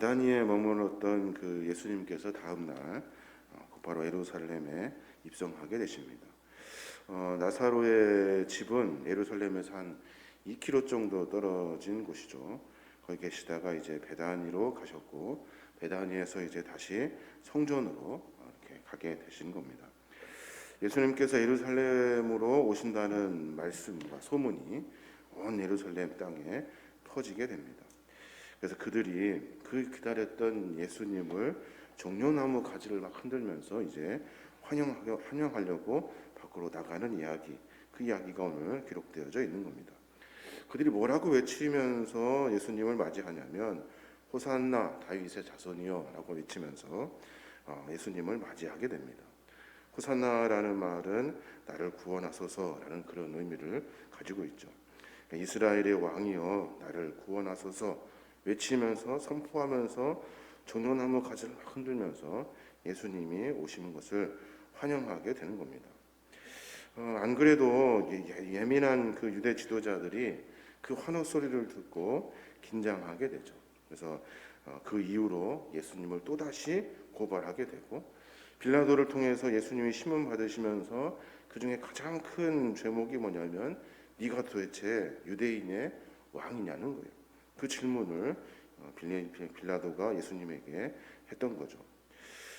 베다니에 머물렀던 그 예수님께서 다음 날 곧바로 예루살렘에 입성하게 되십니다. 나사로의 집은 예루살렘에서 한 2km 정도 떨어진 곳이죠. 거기 계시다가 이제 베다니로 가셨고, 베다니에서 이제 다시 성전으로 이렇게 가게 되신 겁니다. 예수님께서 예루살렘으로 오신다는 말씀과 소문이 온 예루살렘 땅에 퍼지게 됩니다. 그래서 그들이 그 기다렸던 예수님을 종려나무 가지를 막 흔들면서 이제 환영하려고 밖으로 나가는 이야기, 그 이야기가 오늘 기록되어져 있는 겁니다. 그들이 뭐라고 외치면서 예수님을 맞이하냐면 호산나 다윗의 자손이여 라고 외치면서 예수님을 맞이하게 됩니다. 호산나라는 말은 나를 구원하소서라는 그런 의미를 가지고 있죠. 이스라엘의 왕이여 나를 구원하소서 외치면서 선포하면서 종려나무 가지를 흔들면서 예수님이 오시는 것을 환영하게 되는 겁니다. 안 그래도 예민한 그 유대 지도자들이 그 환호 소리를 듣고 긴장하게 되죠. 그래서 그 이후로 예수님을 또다시 고발하게 되고, 빌라도를 통해서 예수님이 심문 받으시면서 그 중에 가장 큰 죄목이 뭐냐면 네가 도대체 유대인의 왕이냐는 거예요. 그 질문을 빌라도가 예수님에게 했던 거죠.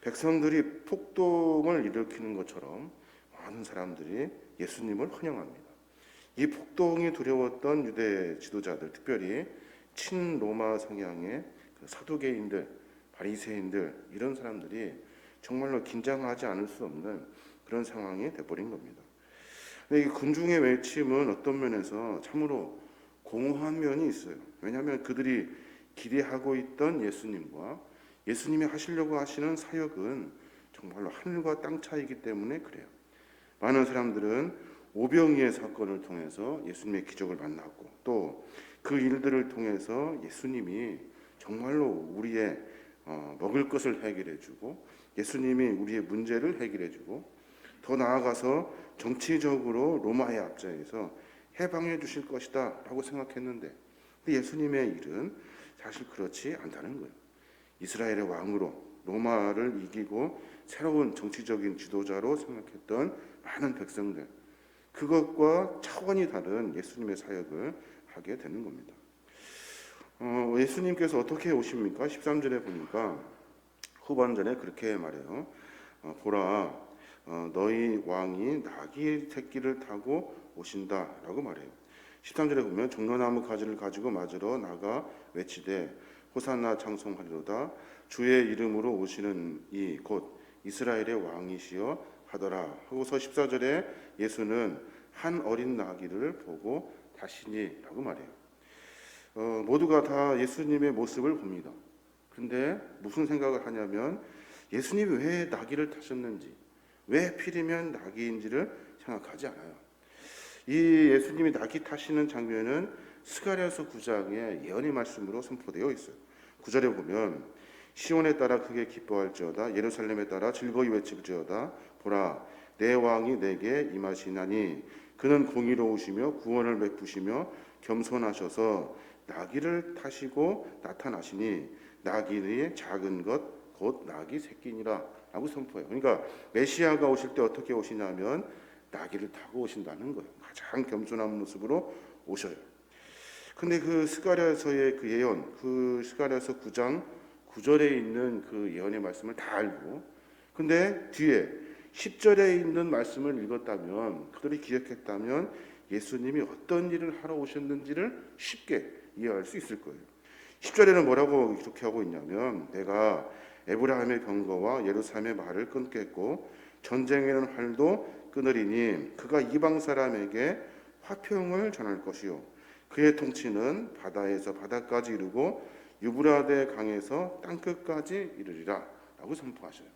백성들이 폭동을 일으키는 것처럼 많은 사람들이 예수님을 환영합니다. 이 폭동이 두려웠던 유대 지도자들, 특별히 친로마 성향의 사두개인들, 바리새인들, 이런 사람들이 정말로 긴장하지 않을 수 없는 그런 상황이 돼버린 겁니다. 근데 이 군중의 외침은 어떤 면에서 참으로 공허한 면이 있어요. 왜냐하면 그들이 기대하고 있던 예수님과 예수님이 하시려고 하시는 사역은 정말로 하늘과 땅 차이기 때문에 그래요. 많은 사람들은 오병이의 사건을 통해서 예수님의 기적을 만났고, 또 그 일들을 통해서 예수님이 정말로 우리의 먹을 것을 해결해주고, 예수님이 우리의 문제를 해결해주고, 더 나아가서 정치적으로 로마의 압제에서 해방해 주실 것이다 라고 생각했는데, 예수님의 일은 사실 그렇지 않다는 거예요. 이스라엘의 왕으로 로마를 이기고 새로운 정치적인 지도자로 생각했던 많은 백성들, 그것과 차원이 다른 예수님의 사역을 하게 되는 겁니다. 예수님께서 어떻게 오십니까? 13절에 보니까 후반전에 그렇게 말해요. 보라, 너희 왕이 나귀 새끼를 타고 오신다 라고 말해요. 13절에 보면 종려나무 가지를 가지고 맞으러 나가 외치되 호산나 찬송하리로다. 주의 이름으로 오시는 이 곧 이스라엘의 왕이시여 하더라 하고서 14절에 예수는 한 어린 나귀를 보고 다시니 라고 말해요. 모두가 다 예수님의 모습을 봅니다. 근데 무슨 생각을 하냐면 예수님이 왜 나귀를 타셨는지, 왜 필이면 나귀인지를 생각하지 않아요. 이 예수님이 나귀 타시는 장면은 스가랴서 9장의 예언의 말씀으로 선포되어 있어요. 9절에 보면 시온에 따라 크게 기뻐할지어다, 예루살렘에 따라 즐거이 외칠지어다. 보라, 내 왕이 내게 임하시나니 그는 공의로우시며 구원을 베푸시며 겸손하셔서 나귀를 타시고 나타나시니 나귀의 작은 것 곧 나귀 새끼니라 라고 선포해요. 그러니까 메시아가 오실 때 어떻게 오시냐면 나귀를 타고 오신다는 거예요. 가장 겸손한 모습으로 오셔요. 근데 그 스가랴서의 그 예언, 그 스가랴서 9장 9절에 있는 그 예언의 말씀을 다 알고, 근데 뒤에 10절에 있는 말씀을 읽었다면, 그들이 기억했다면 예수님이 어떤 일을 하러 오셨는지를 쉽게 이해할 수 있을 거예요. 10절에는 뭐라고 이렇게 하고 있냐면 내가 에브라임의 병거와 예루살렘의 말을 끊겠고 전쟁에는 활도 끊으리니 그가 이방 사람에게 화평을 전할 것이요 그의 통치는 바다에서 바다까지 이르고 유브라데 강에서 땅끝까지 이르리라 라고 선포하셔요.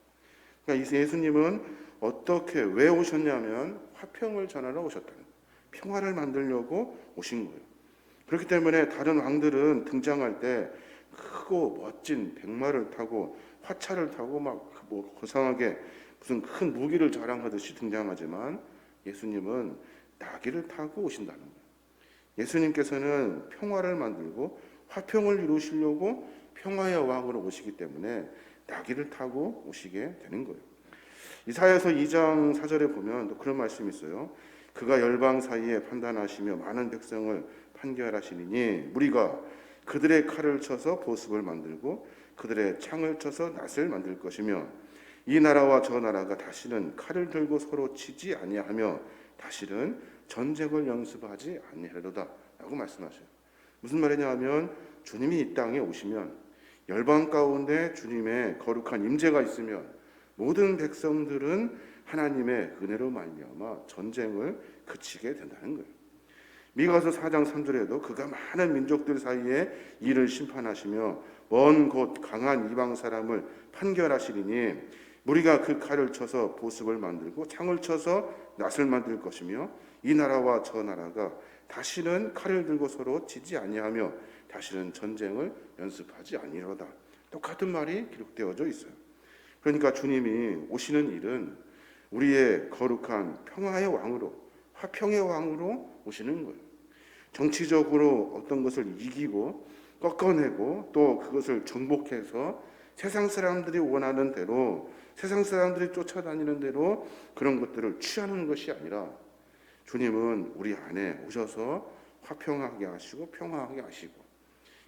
그러니까 예수님은 어떻게 왜 오셨냐면 화평을 전하러 오셨다는 거예요. 평화를 만들려고 오신 거예요. 그렇기 때문에 다른 왕들은 등장할 때 크고 멋진 백마를 타고 화차를 타고 막 뭐 고상하게 무슨 큰 무기를 자랑하듯이 등장하지만 예수님은 나귀를 타고 오신다는 거예요. 예수님께서는 평화를 만들고 화평을 이루시려고 평화의 왕으로 오시기 때문에 나귀를 타고 오시게 되는 거예요. 이사야서 2장 4절에 보면 또 그런 말씀이 있어요. 그가 열방 사이에 판단하시며 많은 백성을 판결하시니 무리가 그들의 칼을 쳐서 보습을 만들고 그들의 창을 쳐서 낫을 만들 것이며 이 나라와 저 나라가 다시는 칼을 들고 서로 치지 아니하며 다시는 전쟁을 연습하지 아니하리로다 라고 말씀하셔요. 무슨 말이냐 하면 주님이 이 땅에 오시면 열방 가운데 주님의 거룩한 임재가 있으면 모든 백성들은 하나님의 은혜로 말미암아 전쟁을 그치게 된다는 거예요. 미가서 4장 3절에도 그가 많은 민족들 사이에 이를 심판하시며 먼 곳 강한 이방 사람을 판결하시리니 무리가 그 칼을 쳐서 보습을 만들고 창을 쳐서 낫을 만들 것이며 이 나라와 저 나라가 다시는 칼을 들고 서로 치지 아니하며 다시는 전쟁을 연습하지 아니하리로다. 똑같은 말이 기록되어져 있어요. 그러니까 주님이 오시는 일은 우리의 거룩한 평화의 왕으로, 화평의 왕으로 오시는 거예요. 정치적으로 어떤 것을 이기고 꺾어내고 또 그것을 정복해서 세상 사람들이 원하는 대로, 세상 사람들이 쫓아다니는 대로 그런 것들을 취하는 것이 아니라 주님은 우리 안에 오셔서 화평하게 하시고 평화하게 하시고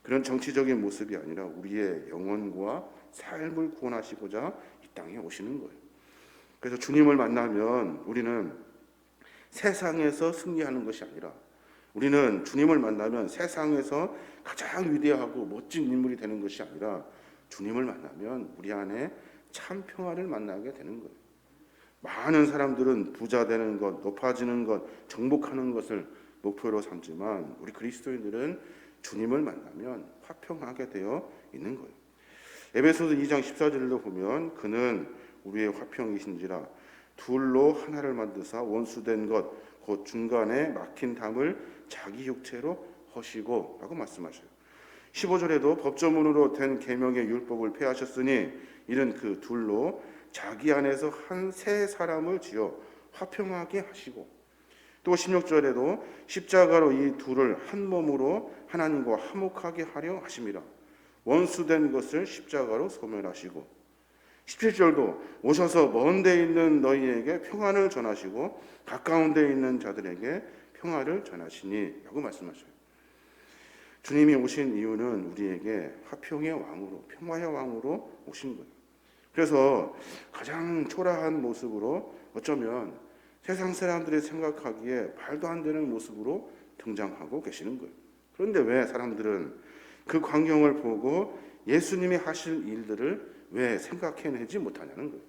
그런 정치적인 모습이 아니라 우리의 영혼과 삶을 구원하시고자 이 땅에 오시는 거예요. 그래서 주님을 만나면 우리는 세상에서 승리하는 것이 아니라 우리는 주님을 만나면 세상에서 가장 위대하고 멋진 인물이 되는 것이 아니라 주님을 만나면 우리 안에 참 평화를 만나게 되는 거예요. 많은 사람들은 부자 되는 것, 높아지는 것, 정복하는 것을 목표로 삼지만 우리 그리스도인들은 주님을 만나면 화평하게 되어 있는 거예요. 에베소서 2장 14절로 보면 그는 우리의 화평이신지라 둘로 하나를 만드사 원수된 것 곧 중간에 막힌 담을 자기 육체로 허시고 라고 말씀하셔요. 15절에도 법조문으로 된 계명의 율법을 폐하셨으니 이는 그 둘로 자기 안에서 한 새 사람을 지어 화평하게 하시고 또 16절에도 십자가로 이 둘을 한 몸으로 하나님과 화목하게 하려 하심이라 원수된 것을 십자가로 소멸하시고 17절도 오셔서 먼 데 있는 너희에게 평안을 전하시고 가까운 데 있는 자들에게 평화를 전하시니 라고 말씀하셔요. 주님이 오신 이유는 우리에게 화평의 왕으로 평화의 왕으로 오신 거예요. 그래서 가장 초라한 모습으로 어쩌면 세상 사람들이 생각하기에 말도 안 되는 모습으로 등장하고 계시는 거예요. 그런데 왜 사람들은 그 광경을 보고 예수님이 하실 일들을 왜 생각해내지 못하냐는 거예요.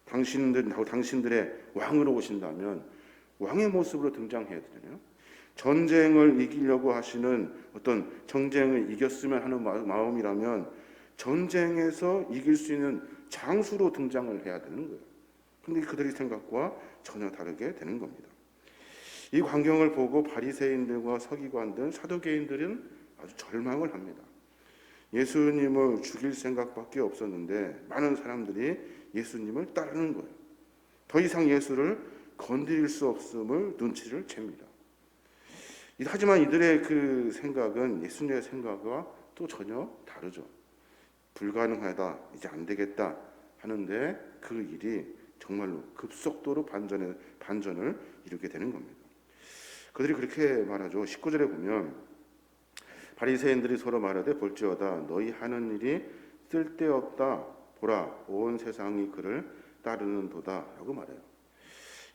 당신들의 왕으로 오신다면 왕의 모습으로 등장해야 되잖아요. 전쟁을 이기려고 하시는 어떤 전쟁을 이겼으면 하는 마음이라면 전쟁에서 이길 수 있는 장수로 등장을 해야 되는 거예요. 그런데 그들의 생각과 전혀 다르게 되는 겁니다. 이 광경을 보고 바리새인들과 서기관들, 사두개인들은 아주 절망을 합니다. 예수님을 죽일 생각밖에 없었는데 많은 사람들이 예수님을 따르는 거예요. 더 이상 예수를 건드릴 수 없음을 눈치를 챕니다. 하지만 이들의 그 생각은 예수님의 생각과 또 전혀 다르죠. 불가능하다, 이제 안 되겠다 하는데 그 일이 정말로 급속도로 반전을 이루게 되는 겁니다. 그들이 그렇게 말하죠. 19절에 보면 바리새인들이 서로 말하되 볼지어다 너희 하는 일이 쓸데없다 보라 온 세상이 그를 따르는도다 라고 말해요.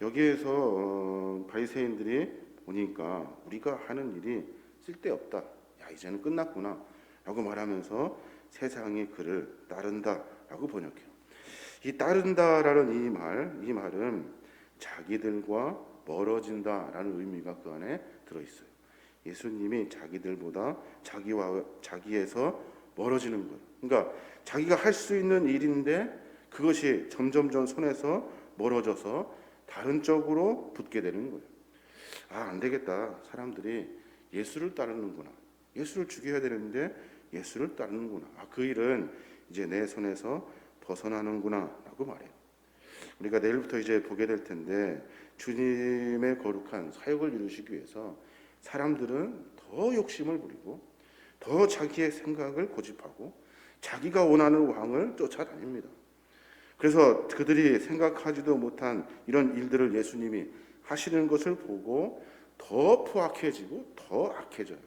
여기에서 바리새인들이 보니까 우리가 하는 일이 쓸데없다, 야 이제는 끝났구나 라고 말하면서 세상이 그를 따른다 라고 번역해요. 이 따른다라는 이 말은 자기들과 멀어진다라는 의미가 그 안에 들어있어요. 예수님이 자기들보다 자기에서 멀어지는 거예요. 그러니까 자기가 할 수 있는 일인데 그것이 점점점 손에서 멀어져서 다른 쪽으로 붙게 되는 거예요. 안 되겠다. 사람들이 예수를 따르는구나. 예수를 죽여야 되는데 예수를 따르는구나. 그 일은 이제 내 손에서 벗어나는구나 라고 말해요. 우리가 내일부터 이제 보게 될 텐데 주님의 거룩한 사역을 이루시기 위해서 사람들은 더 욕심을 부리고 더 자기의 생각을 고집하고 자기가 원하는 왕을 쫓아다닙니다. 그래서 그들이 생각하지도 못한 이런 일들을 예수님이 하시는 것을 보고 더 포악해지고 더 악해져요.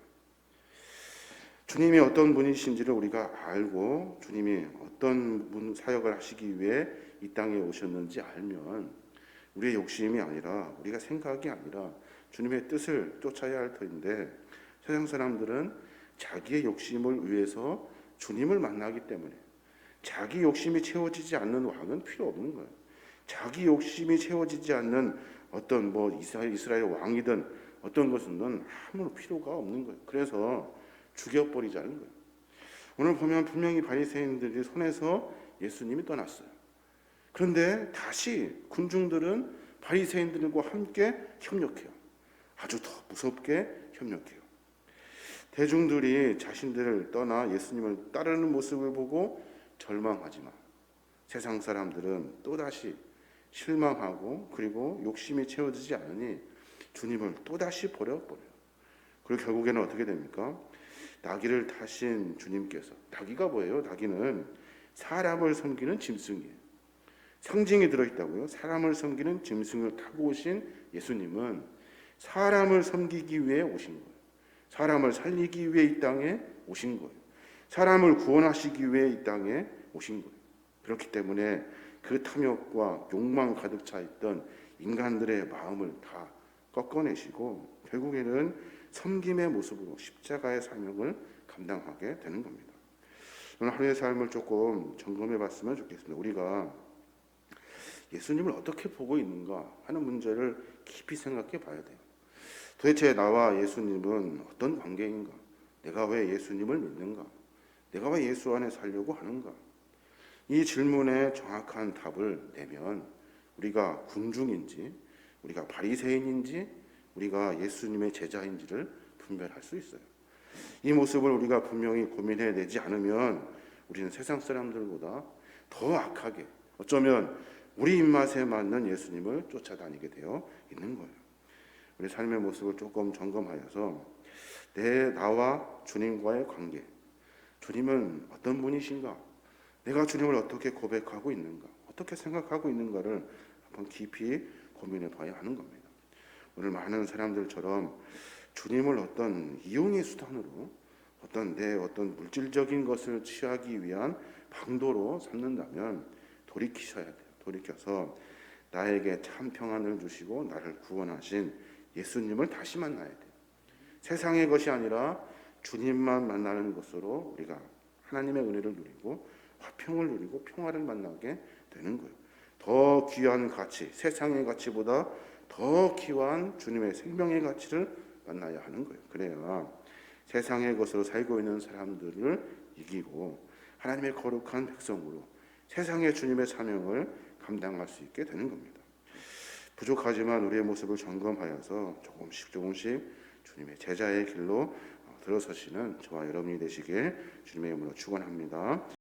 주님이 어떤 분이신지를 우리가 알고 주님이 어떤 사역을 하시기 위해 이 땅에 오셨는지 알면 우리의 욕심이 아니라 우리가 생각이 아니라 주님의 뜻을 쫓아야 할 터인데, 세상 사람들은 자기의 욕심을 위해서 주님을 만나기 때문에 자기 욕심이 채워지지 않는 왕은 필요 없는 거예요. 자기 욕심이 채워지지 않는 어떤 이스라엘 왕이든 어떤 것은 아무 필요가 없는 거예요. 그래서 죽여버리자는 거예요. 오늘 보면 분명히 바리새인들이 손에서 예수님이 떠났어요. 그런데 다시 군중들은 바리새인들과 함께 협력해요. 아주 더 무섭게 협력해요. 대중들이 자신들을 떠나 예수님을 따르는 모습을 보고 절망하지만 세상 사람들은 또다시 실망하고 그리고 욕심이 채워지지 않으니 주님을 또다시 버려버려요. 그리고 결국에는 어떻게 됩니까? 나귀를 타신 주님께서, 나귀가 뭐예요? 나귀는 사람을 섬기는 짐승이에요. 상징이 들어있다고요. 사람을 섬기는 짐승을 타고 오신 예수님은 사람을 섬기기 위해 오신 거예요. 사람을 살리기 위해 이 땅에 오신 거예요. 사람을 구원하시기 위해 이 땅에 오신 거예요. 그렇기 때문에 그 탐욕과 욕망 가득 차 있던 인간들의 마음을 다 꺾어내시고 결국에는 섬김의 모습으로 십자가의 사명을 감당하게 되는 겁니다. 오늘 하루의 삶을 조금 점검해 봤으면 좋겠습니다. 우리가 예수님을 어떻게 보고 있는가 하는 문제를 깊이 생각해 봐야 돼요. 도대체 나와 예수님은 어떤 관계인가? 내가 왜 예수님을 믿는가? 내가 왜 예수 안에 살려고 하는가? 이 질문에 정확한 답을 내면 우리가 군중인지, 우리가 바리새인인지, 우리가 예수님의 제자인지를 분별할 수 있어요. 이 모습을 우리가 분명히 고민해 내지 않으면 우리는 세상 사람들보다 더 악하게, 어쩌면 우리 입맛에 맞는 예수님을 쫓아다니게 되어 있는 거예요. 우리 삶의 모습을 조금 점검하여서 나와 주님과의 관계, 주님은 어떤 분이신가? 내가 주님을 어떻게 고백하고 있는가? 어떻게 생각하고 있는가를 한번 깊이 고민해 봐야 하는 겁니다. 오늘 많은 사람들처럼 주님을 어떤 이용의 수단으로 어떤 물질적인 것을 취하기 위한 방도로 삼는다면 돌이키셔야 돼요. 돌이켜서 나에게 참 평안을 주시고 나를 구원하신 예수님을 다시 만나야 돼요. 세상의 것이 아니라 주님만 만나는 것으로 우리가 하나님의 은혜를 누리고 화평을 누리고 평화를 만나게 되는 거예요. 더 귀한 가치, 세상의 가치보다 더 귀한 주님의 생명의 가치를 만나야 하는 거예요. 그래야 세상의 것으로 살고 있는 사람들을 이기고 하나님의 거룩한 백성으로 세상의 주님의 사명을 감당할 수 있게 되는 겁니다. 부족하지만 우리의 모습을 점검하여서 조금씩 주님의 제자의 길로 들어서시는 저와 여러분이 되시길 주님의 이름으로 축원합니다.